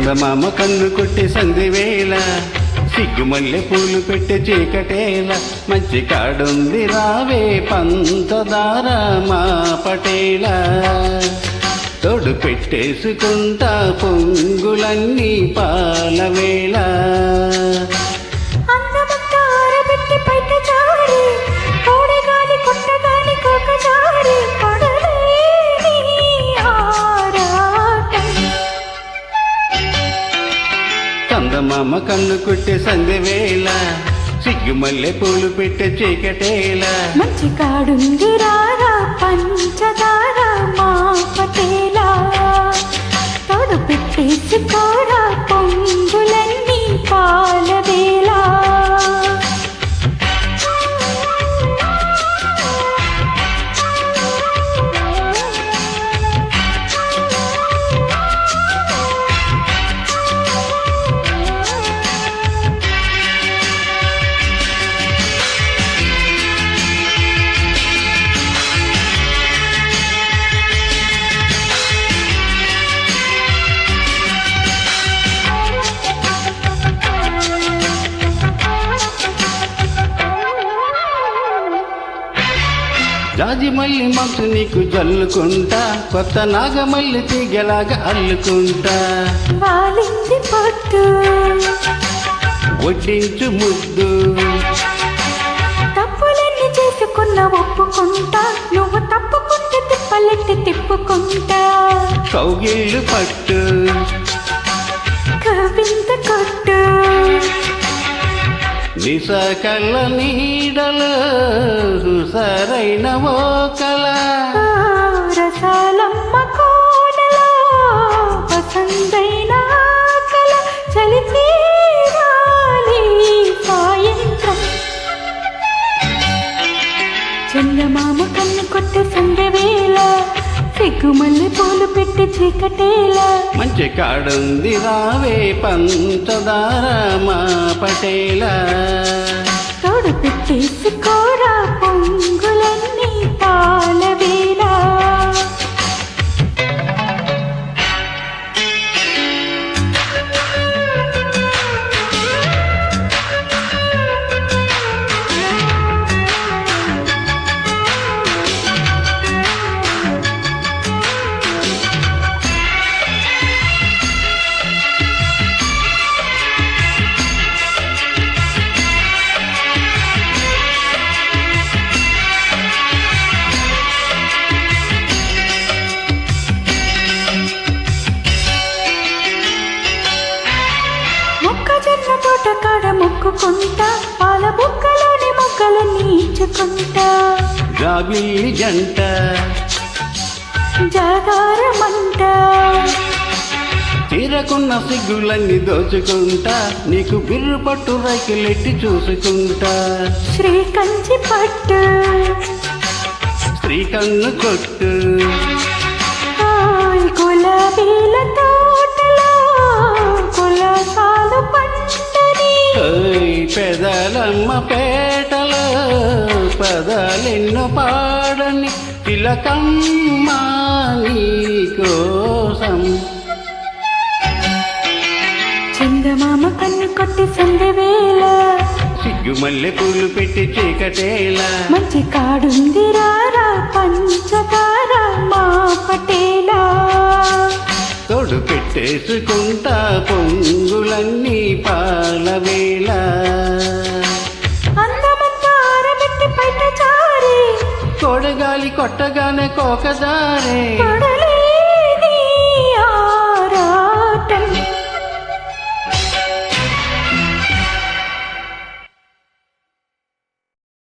చందమామ కన్ను కొట్టే సంధివేళ సిగ్గుమల్లె పూలు పెట్టే చీకటేల మంచి కాడుంది రావే పంచదార మా పటేల తోడు పెట్టేసుకుంటా పొంగులన్నీ పాలవేళ చందమామ కన్ను కొట్టే సంధ్యవేళ సిగ్గుమల్లె పూలు పెట్టే చీకటేల మంచి కాడుంది రారా పంచదార మా పటేల తోడు పెట్టేసుకోరా పొంగులన్నీ పాలవేళ జాజి మల్లి మనసు నీకు జల్లుకుంటా కొత్త నాగమల్లి తీగలాగా అల్లుకుంటా వాలింది పొట్టు వడ్డించు ముద్దు తప్పులన్నీ చేసుకున్న ఒప్పుకుంటా నువ్వు తప్పుకుంటే తిప్పలెట్టి తిప్పుకుంటా కౌగిళ్ళు పట్టు కవింత కొట్టు నిస కళ్ళ నీడలు సరైన ఓ కళ రసాలమ్మ కోనలో పసందైన కళ చలితీరాలి సాయంత్రం చందమామ కన్ను కొట్టే సంధ్యవేళ సిగ్గుమల్లె పూలు పెట్టి చీకటేల మంచి కాడుంది రావే పంచదార మా పటేల తోడు పెట్టేసుకోరా పొంగులన్నీ పాలవేళ మొక్కజొన్న తోట కాడ మొక్కుకుంటా పాల బుక్కలోని మొక్కలన్నీ ఇచ్చుకుంటా జాబిల్లి జంట జాగారమంట తీరకున్న సిగ్గులన్నీ దోచుకుంటా నీకు బిర్రు పట్టు రైకులెట్టి చూసుకుంటా శ్రీకంచి పట్టు స్త్రీ కన్ను కొట్టు గులాబీల తోటలో కులసాలు పంటని పెదలమ్మ పేటలో పదాలెన్నో పాడని తిలకమ్మ నీ కోసం చందమామ కన్ను కొట్టి సంధ్యవేళ సిగ్గుమల్లె పూలు పెట్టి చీకటేల మంచి కాడుంది రారా పంచదార మా పటేల తోడు పెట్టేసుకుంటా పొంగులన్నీ పాలవేళ అందమంతా ఆరబెట్టి బయట జారి కొడగాలి కొట్టగానే కోకదారే కొడలు